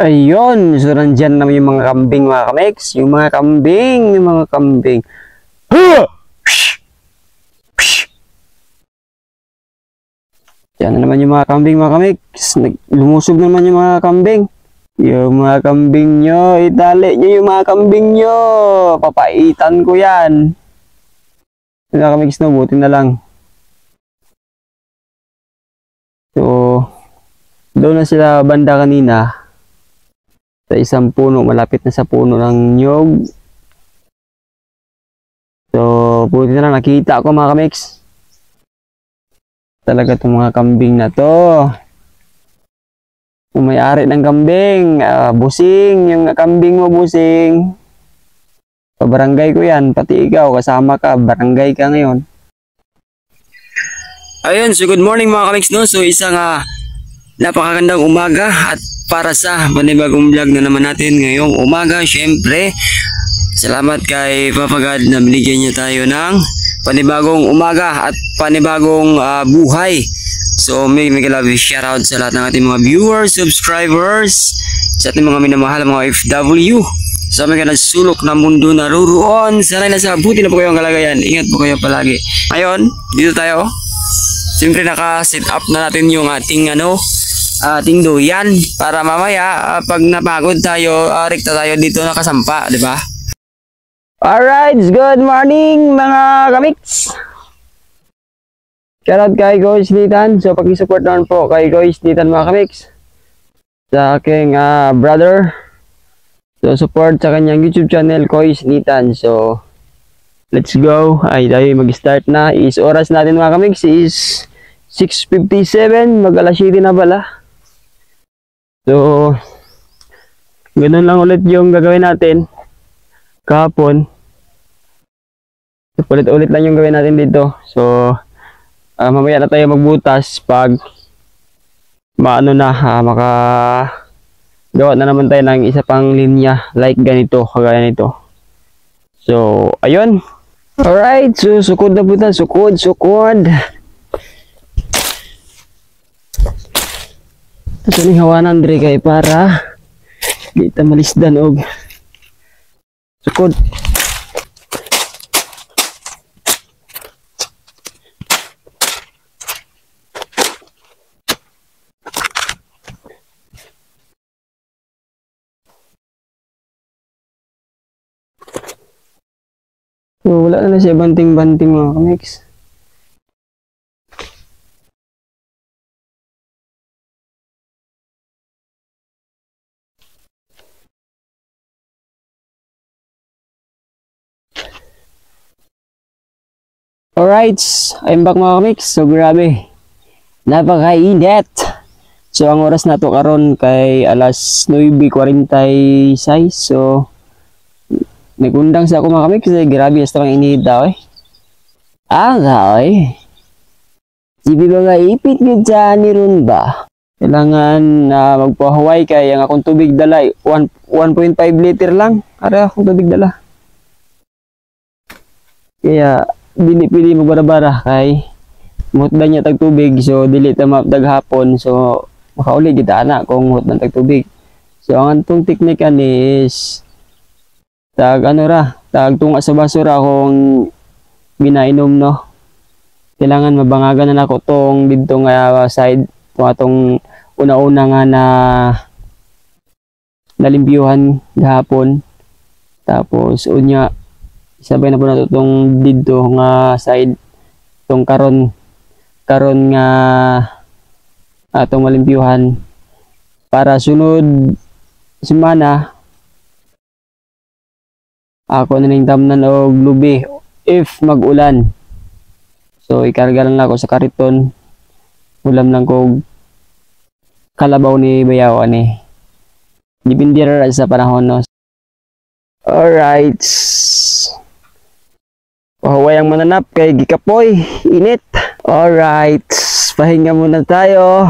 Ayun, so nandyan naman yung mga kambing mga kamex. Yung mga kambing. Huh! Psh! Psh! Yan na naman yung mga kambing mga kamex. Lumusog naman yung mga kambing. Yung mga kambing nyo, itali nyo yung mga kambing nyo. Papaitan ko yan. Mga kamex no, buti na lang. So, doon na sila banda kanina. Sa isang puno, malapit na sa puno ng nyog. So, buti na lang nakita ko mga kamix. Talaga itong mga kambing na to. Kung may-ari ng kambing, busing, yung kambing mo busing. Pabarangay ko yan, pati ikaw, kasama ka, barangay ka ngayon. Ayun, so good morning mga kamix no. So isang napakagandang umaga at para sa panibagong vlog na naman natin ngayong umaga. Syempre, salamat kay Papa God na binigyan niya tayo ng panibagong umaga at panibagong buhay. So may love shoutout sa lahat ng ating mga viewers, subscribers, sa ating mga minamahal mga OFW. Sa mga nagsulok na mundo naruroon, sana'y nasa buti na po kayo ang kalagayan. Ingat po kayo palagi. Ngayon, dito tayo. Siyempre naka-set up na natin yung ating ating duyan para mamaya pag napagod tayo, rekta tayo dito nakasampa, di ba? Alright, good morning mga kamix. Shoutout kay Coach Nathan. So pag-support naman po kay Coach Nathan mga kamix sa aking brother. So support sa kanyang YouTube channel Coach Nathan. So let's go. Ay tayo mag-start na. Is oras natin mga kamix is 6:57, mag-alas 7 na pala. So, ganun lang ulit yung gagawin natin kahapon. So, ulit-ulit lang yung gawin natin dito. So, mamaya na tayo magbutas pag maano na, makagawa na naman tayo ng isa pang linya like ganito, kagaya nito. So, ayun. Alright, so sukod na po tayo. Sukod. Ito ning hawanan dre kay para di ta malisdan og sukod. So wala na siya banting-banting mga kamix. Alright, I'm back mga kamix. So grabe, napakainit. So ang oras na to karon kay alas 9:46. So nagundang sa ako mga kamix. Grabe hasta kang init daw eh. Agay, sibi ba nga ipit nyo dyan ni ron ba? Kailangan magpahuway kay ang akong tubig dala 1.5 liter lang. Ara akong tubig dala. Kaya dili pili magbara-bara kay mutdan niya tag tubig, so dili ta mapdag hapon, so makauli kita ana kung mutdan tag tubig. So ang antong teknik ani is tag tag tunga sa basura kung ginainom no. Kailangan mabangagan na nako tong didto nga side tong atong una-una nga na nalimpyuhan gahapon. Tapos unya sabay na po nato itong dito nga side itong karon nga atong malimpyuhan para sunod semana ako na ning tamnan og lubi if mag-ulan. So ikarga lang ako sa kariton, ulam lang ko kalabaw ni bayaw ani dipindi ra sa panahon no. Alright, pahuway ang mananap kay gikapoy, init. Alright, pahinga muna tayo.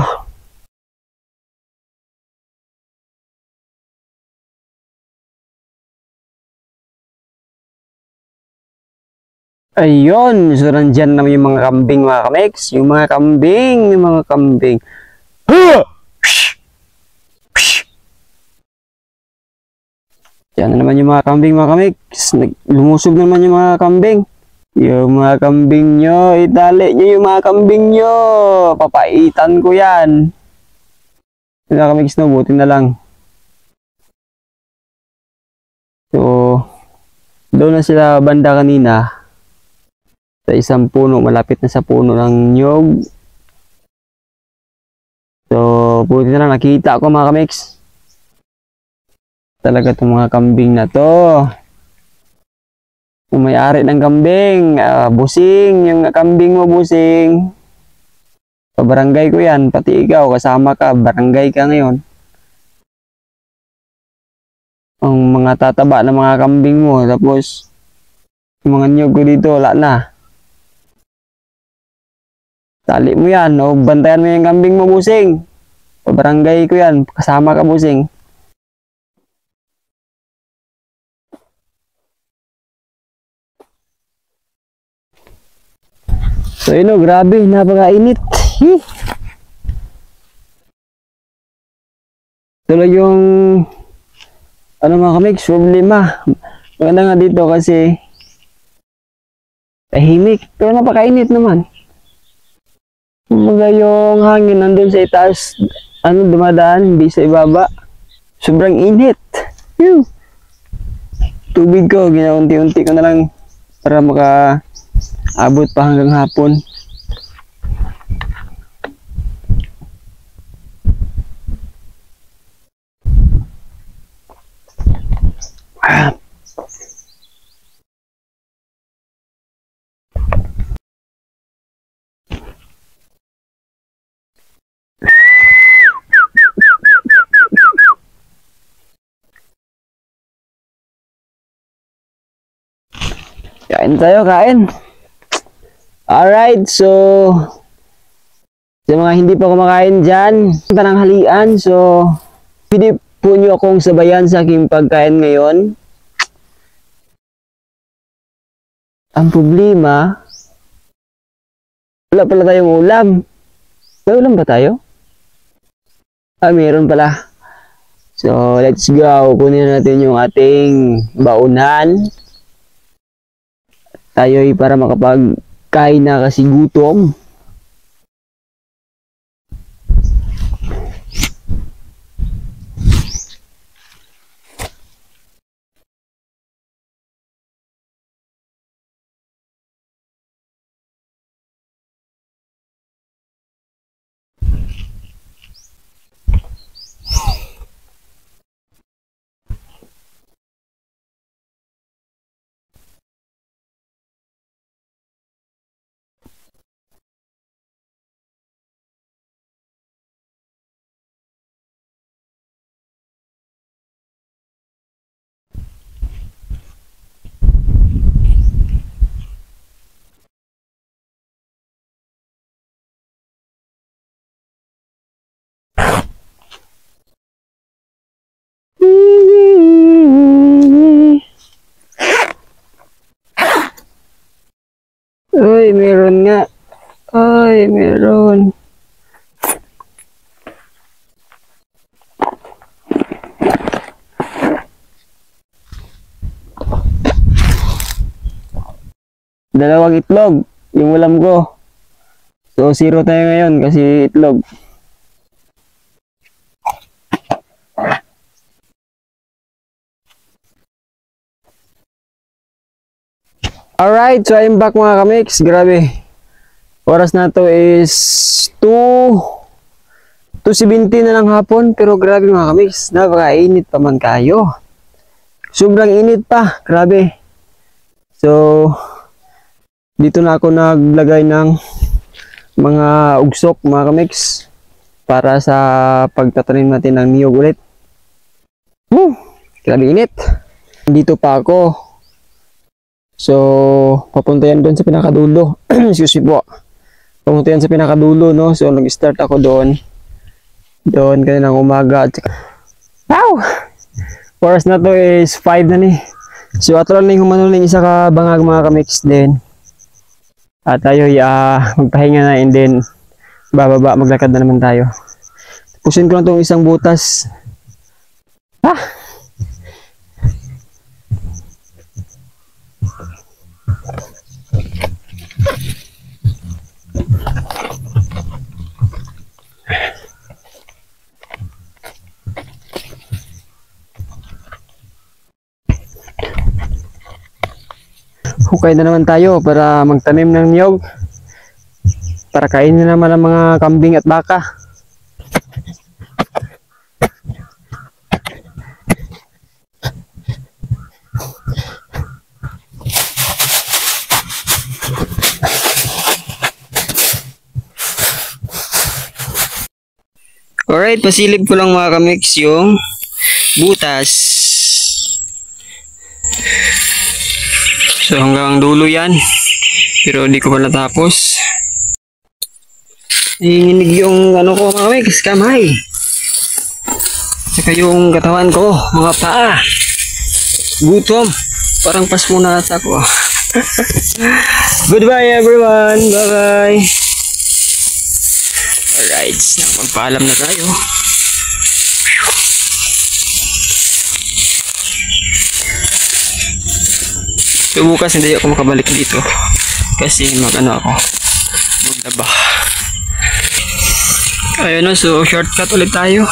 Ayun, so nandyan naman yung mga kambing mga kamix. Yung mga kambing. Huh! Psh! Psh! Yan na naman yung mga kambing mga kamix. Lumusog na naman yung mga kambing. Yung mga kambing nyo, itali nyo yung mga kambing nyo. Papaitan ko yan. Mga kamix no, buti na lang. So, doon na sila banda kanina. Sa isang puno, malapit na sa puno ng nyog. So, buti na lang nakita ko mga kamix. Talaga itong mga kambing na to. Kung may-ari ng kambing, busing, yung kambing mo busing. Pabarangay ko yan, pati ikaw, kasama ka, barangay ka ngayon. Ang mga tataba ng mga kambing mo, tapos yung mga nyog ko dito, wala na. Tali mo yan, o bantayan mo yung kambing mo busing. Pabarangay ko yan, kasama ka busing. So yun o, grabe, napakainit. Tuloy yung ano mga kamix, problema. Maganda nga dito kasi tahimik, pero napakainit naman. Kumbaga yung hangin nandun sa itaas, ano dumadaan, hindi sa ibaba. Sobrang init. Phew. Tubig ko, ginaunti-unti ko na lang para abot pa hanggang hapon. Kain tayo, kain. Alright, so sa mga hindi pa kumakain dyan, tananghalian, so pwede po nyo akong sabayan sa aking pagkain ngayon. Ang problema, wala pala tayong ulam. May ulam ba tayo? Meron pala. So, let's go. Kunin natin yung ating baunan. Tayo'y para makapagkain na kasi gutom. Uy, meron nga. Uy, meron. Dalawang itlog, yung ulam ko. So, 0 tayo ngayon kasi itlog. Alright, so I'm back mga kamix. Grabe. Oras na to is 2:70 na lang hapon. Pero grabe mga kamix. Napakainit pa man kayo. Sobrang init pa. Grabe. So, dito na ako naglagay ng mga ugsok mga kamix. Para sa pagtatanim natin ng niyog ulit. Grabe init. Dito pa ako. So, papunta yan doon sa pinakadulo. Excuse me po. Papunta yan sa pinakadulo, no? So, nag-start ako doon. Doon kaninang umaga. Wow! Oras na to is 5 na ni. So, atroling humanuling isa ka bangag mga kamix din. At tayo magpahinga na and then bababa, maglakad na naman tayo. Pusin ko lang itong isang butas. hukay na naman tayo para magtanim ng niyog. Para kainin naman ang mga kambing at baka. Alright, pasilip ko lang mga kamix yung butas. So hanggang dulo yan. Pero hindi ko pa natapos. Nanginginig yung ano ko mga kamix, kamay. Saka yung katawan ko, mga paa. Gutom. Parang pasmunas ako. Goodbye everyone. Bye bye. Alright, magpaalam na tayo. So bukas hindi ako makabalik dito kasi mag-ano ako, maglaba. Ayun na, so shortcut ulit tayo.